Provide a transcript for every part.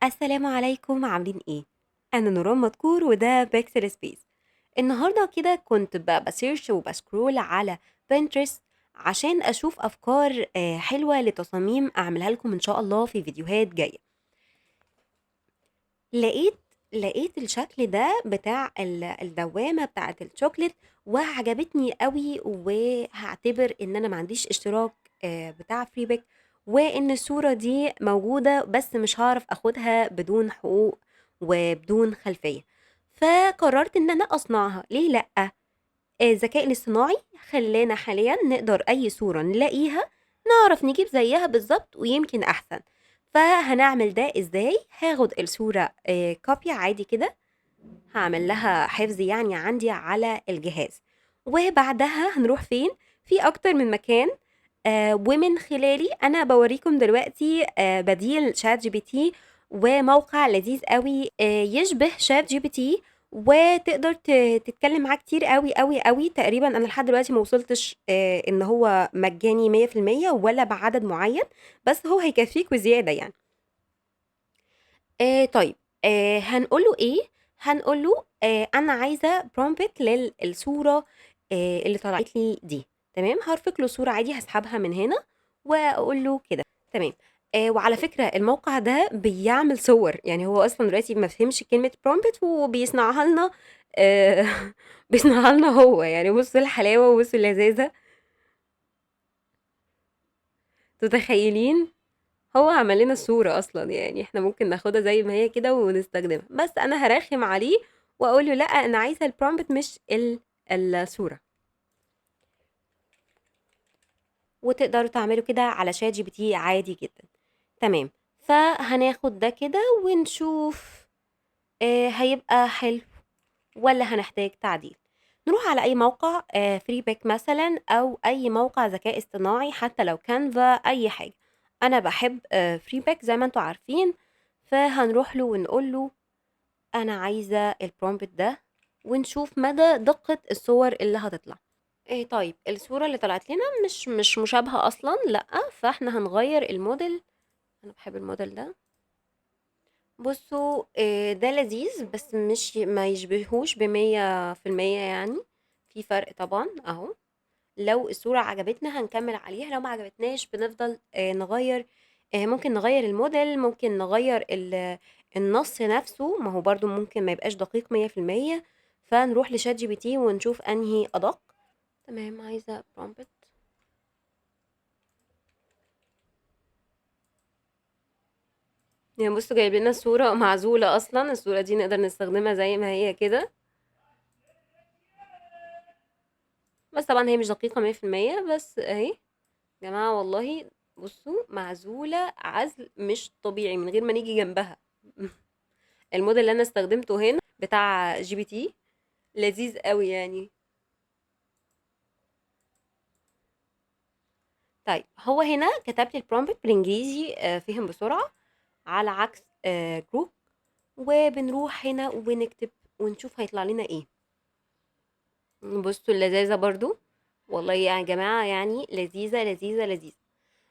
السلام عليكم عاملين ايه؟ انا نوران مدكور وده بيكسل سبيس. النهارده كده كنت بسيرش وبسكرول على بنترست عشان اشوف افكار حلوه لتصاميم اعملها لكم ان شاء الله في فيديوهات جايه. لقيت لقيت الشكل ده بتاع الدوامه بتاعه الشوكليت وعجبتني قوي، وهعتبر ان انا ما عنديش اشتراك بتاع فريبك، وان الصوره دي موجوده بس مش هعرف اخدها بدون حقوق وبدون خلفيه. فقررت ان انا اصنعها، ليه لا؟ الذكاء الاصطناعي خلانا حاليا نقدر أي صورة نلاقيها نعرف نجيب زيها بالظبط ويمكن أحسن. فهنعمل ده إزاي؟ هاخد الصورة كوبي عادي كده، هعمل لها حفظ يعني عندي على الجهاز، وبعدها هنروح فين؟ في أكتر من مكان. ومن خلالي أنا بوريكم دلوقتي بديل شات جي بي تي، وموقع لذيذ قوي يشبه شات جي بي تي، وتقدر تتكلم معاه كتير قوي قوي قوي. تقريبا انا لحد دلوقتي ما وصلتش ان هو مجاني 100% ولا بعدد معين، بس هو هيكفيك وزيادة يعني. طيب، هنقول له إيه؟ هنقول له أنا عايزة prompt للصورة اللي طلعت لي دي، تمام؟ هارفق له صورة عادي، هاسحبها من هنا وأقول له كده، تمام. وعلى فكرة الموقع ده بيعمل صور، يعني هو أصلًا دلوقتي ما فهمش كلمة prompt وبيصنعها لنا. آآ بيصنعها لنا هو، يعني بُصّوا الحلاوة وبُصّوا اللذاذة، متخيلين؟ هو عمل لنا الصورة أصلًا، يعني إحنا ممكن ناخدها زي ما هي كده ونستخدمها، بس أنا هارخّم عليه وأقول له لأ، أنا عايزة الprompt مش الصورة. وتقدروا تعملوا كده على ChatGPT عادي جدًا، تمام. فهناخد ده كده ونشوف هيبقى حلو والّا هنحتاج تعديل. نروح على أي موقع freepik مثلًا أو أي موقع ذكاء اصطناعي، حتى لو canva أي حاجة. أنا باحب freepik زي ما أنتم عارفين، فهنروح له ونقول له أنا عايزة الprompt ده، ونشوف مدى دقة الصور اللي هتطلع. طيب الصورة اللي طلعت لنا مش مشابهة أصلًا، لأ، فإحنا هنغيّر الmodel. أنا باحب الmodel ده. بُصّوا، ده لذيذ بس مش ما يشبهوش ب100% يعني، في فرق طبعًا أهو. لو الصورة عجبتنا هنكمّل عليها، لو ما عجبتناش بنفضل نغيّر. ممكن نغيّر الmodel، ممكن نغيّر النص نفسه، ما هو برضه ممكن ما يبقاش دقيق 100%، فنروح لChatGPT ونشوف أنهي أدق. تمام، عايزة prompt. يعني بُصّوا جايب لنا صورة معزولة أصلًا، الصورة دي نقدر نستخدمها زي ما هي كده، بس طبعًا هي مش دقيقة 100%، بس أهي. يا جماعة والله بُصّوا معزولة عزل مش طبيعي من غير ما نيجي جنبها. الmodel اللي أنا استخدمته هنا بتاع GPT لذيذ أوي يعني. طيب هو هنا كتب لي الprompt بالإنجليزي فِهِم بسرعة، على عكس Grok. وبنروح هنا وبنكتب ونشوف هيطلع لنا إيه. بُصّوا اللذاذة برضه، والله يا جماعة يعني لذيذة، لذيذة، لذيذة.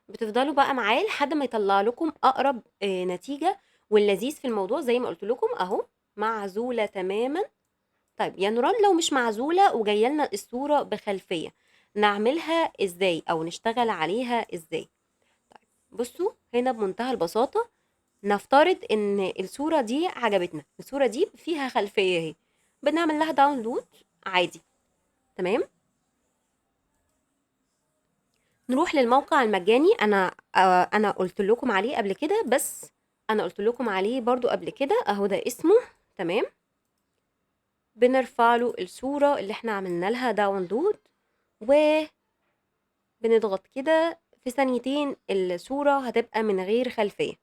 بتفضلوا بقى معاه لحد ما يطلّع لكم أقرب نتيجة، واللذيذ في الموضوع زي ما قُلت لكم أهو، معزولة تمامًا. طيب يا نوران لو مش معزولة وجاية لنا الصورة بخلفية، نعملها إزاي أو نشتغل عليها إزاي؟ طيب بُصّوا هنا بمنتهى البساطة، نفترض إن الصورة دي عجبتنا، الصورة دي فيها خلفية أهي، بنعمل لها download عادي، تمام؟ نروح للموقع المجاني، أنا قُلت لكم عليه قبل كده، بس أنا قُلت لكم عليه برضه قبل كده، أهو ده اسمه، تمام؟ بنرفع له الصورة اللي إحنا عملنا لها download، وبنضغط كده في ثانيتين الصورة هتبقى من غير خلفية.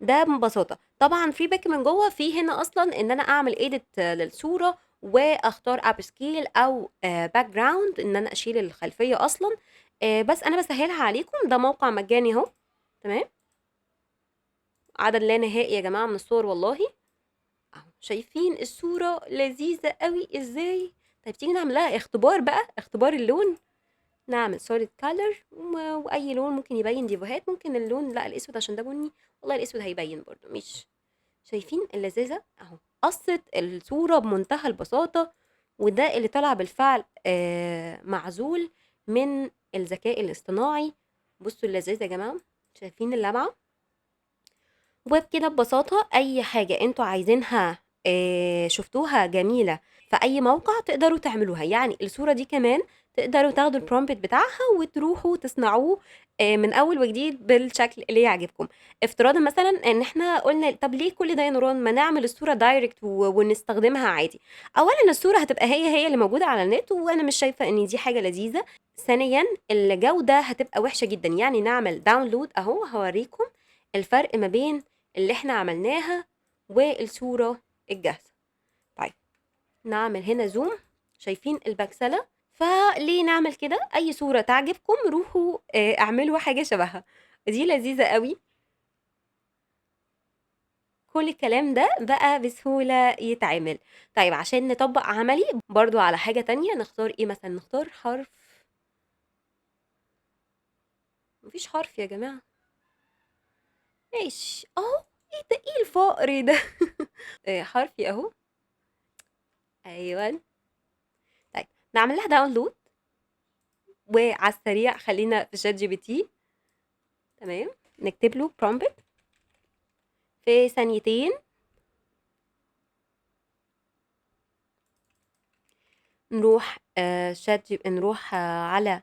ده ببساطة. طبعًا في back من جوّه، في هنا أصلًا إن أنا أعمل edit للصورة وأختار upscale أو background، إن أنا أشيل الخلفية أصلًا. بس أنا باسهّلها عليكم، ده موقع مجاني أهو، تمام؟ عدد لا نهائي يا جماعة من الصور والله. أهو شايفين الصورة لذيذة أوي إزاي؟ طيب تيجي نعمل لها اختبار بقى، اختبار اللون. نعمل solid color وأي لون ممكن يبين ديفوهات، ممكن اللون لأ الأسود عشان ده بني، والله الأسود هيبين برضه، شايفين اللذاذة اهو، قصت الصورة بمنتهى البساطة، وده اللي طلع بالفعل معزول من الذكاء الاصطناعي. بصوا اللذاذة يا جماعة، شايفين اللمعة؟ وبكده ببساطة أي حاجة انتوا عايزينها شفتوها جميلة في أي موقع تقدروا تعملوها. يعني الصورة دي كمان تقدروا تاخدوا البرومبت بتاعها وتروحوا تصنعوه من أول وجديد بالشكل اللي يعجبكم. افتراضا مثلا ان احنا قلنا طب ليه كل ده يا نوران، ما نعمل الصورة دايركت ونستخدمها عادي. أولا الصورة هتبقى هي اللي موجودة على النت، وأنا مش شايفة ان دي حاجة لذيذة. ثانيا الجودة هتبقى وحشة جدا. يعني نعمل داونلود اهو، هوريكم الفرق ما بين اللي احنا عملناها والصورة الجاهزة. طيب نعمل هنا زوم، شايفين البكسلة؟ فليه نعمل كده؟ اي صورة تعجبكم روحوا اعملوا حاجة شبهها، دي لذيذة قوي. كل الكلام ده بقى بسهولة يتعمل. طيب عشان نطبق عملي برضو على حاجة تانية، نختار ايه مثلا؟ نختار حرف. مفيش حرف يا جماعة. ماشي اهو. ايه ده؟ ايه الفقر ده؟ حرفي اهو. ايوه. طيب نعمل لها داونلود، وعلى السريع خلينا في شات جي بي تي. تمام، نكتب له برومبت في ثانيتين. نروح نروح على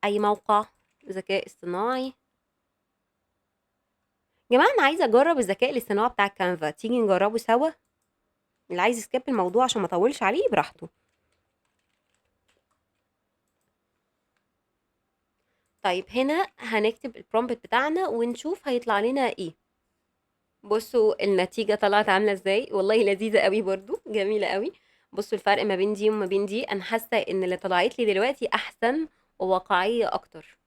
اي موقع ذكاء اصطناعي. جماعة انا عايزة اجرب الذكاء الاصطناعي بتاع كانفا، تيجي نجربه سوا؟ اللي عايز يسكيب الموضوع عشان ما اطولش عليه براحته. طيب هنا هنكتب البرومبت بتاعنا ونشوف هيطلع لنا ايه. بصوا النتيجة طلعت عاملة ازاي، والله لذيذة قوي برضو، جميلة قوي. بصوا الفرق ما بين دي وما بين دي، انا حاسة ان اللي طلعت لي دلوقتي احسن وواقعية اكتر.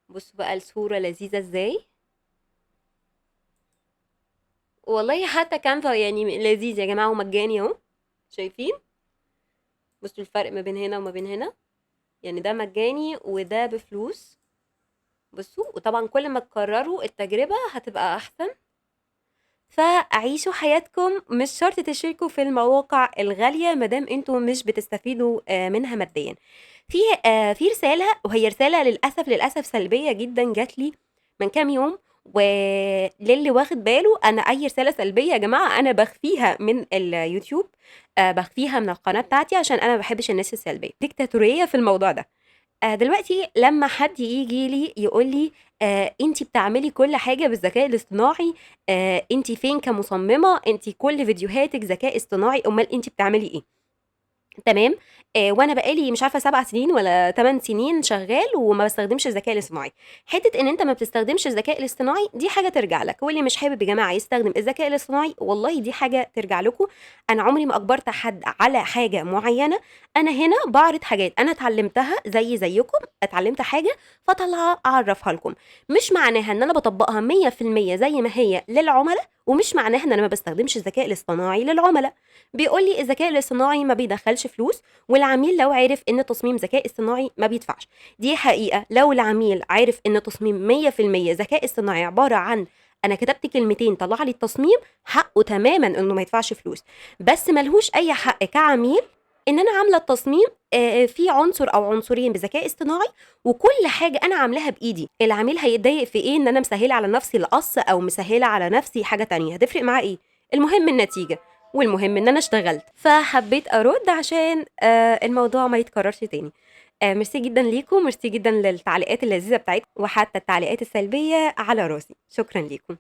بصوا بقى الصورة لذيذة ازاي. والله حتى كانفا يعني لذيذ يا جماعة ومجاني اهو، شايفين؟ بصوا الفرق ما بين هنا وما بين هنا، يعني ده مجاني وده بفلوس. بصوا، وطبعا كل ما تكرروا التجربة هتبقى احسن. فعيشوا حياتكم، مش شرط تشتركوا في المواقع الغالية مادام انتم مش بتستفيدوا منها ماديا. في رسالة، وهي رسالة للأسف سلبية جدا جات لي من كام يوم. وللي واخد باله، انا اي رسالة سلبية يا جماعة انا بخفيها من اليوتيوب، بخفيها من القناة بتاعتي عشان انا ما بحبش الناس السلبية، ديكتاتورية في الموضوع ده. دلوقتي لمّا حد ييجي لي يقول لي أنتِ بتعملي كل حاجة بالذكاء الاصطناعي، أنتِ فين كمصممة، أنتِ كل فيديوهاتِك ذكاء اصطناعي، أُمّال أنتِ بتعملي إيه؟ تمام. وأنا بقى لي مش عارفة 7 سنين والّا 8 سنين شغّال وما باستخدمش الذكاء الاصطناعي. حتّة إن أنت ما بتستخدمش الذكاء الاصطناعي دي حاجة ترجع لك، واللي مش حابب يا جماعة يستخدم الذكاء الاصطناعي والله دي حاجة ترجع لكم. أنا عمري ما أجبرت حد على حاجة معيّنة، أنا هنا باعرض حاجات أنا اتعلمتها زيكم، اتعلمت حاجة فطالعة أعرّفها لكم. مش معناها إن أنا باطبّقها 100% زي ما هي للعُملا، ومش معناها إن أنا ما باستخدمش الذكاء الاصطناعي للعُملا. بيقول لي الذكاء الاصطناعي ما بيدخّلش فلوس، والعميل لو عرف إن تصميم ذكاء اصطناعي ما بيدفعش. دي حقيقة، لو العميل عرف إن تصميم 100% ذكاء اصطناعي عبارة عن أنا كتبت كلمتين طلع لي التصميم، حقه تمامًا إنه ما يدفعش فلوس. بس ما لهوش أي حق كعميل إن أنا عاملة التصميم فيه عنصر أو عنصرين بذكاء اصطناعي، وكل حاجة أنا عاملاها بإيدي. العميل هيتضايق في إيه؟ إن أنا مسهّلة على نفسي القص أو مسهّلة على نفسي حاجة تانية، هتفرق معاه إيه؟ المهم النتيجة، والمهم إن أنا اشتغلت. فحبيت أرُد عشان الموضوع ما يتكررش تاني. ميرسي جدًا ليكم، ميرسي جدًا للتعليقات اللذيذة بتاعتكم، وحتى التعليقات السلبية على راسي، شكرًا ليكم.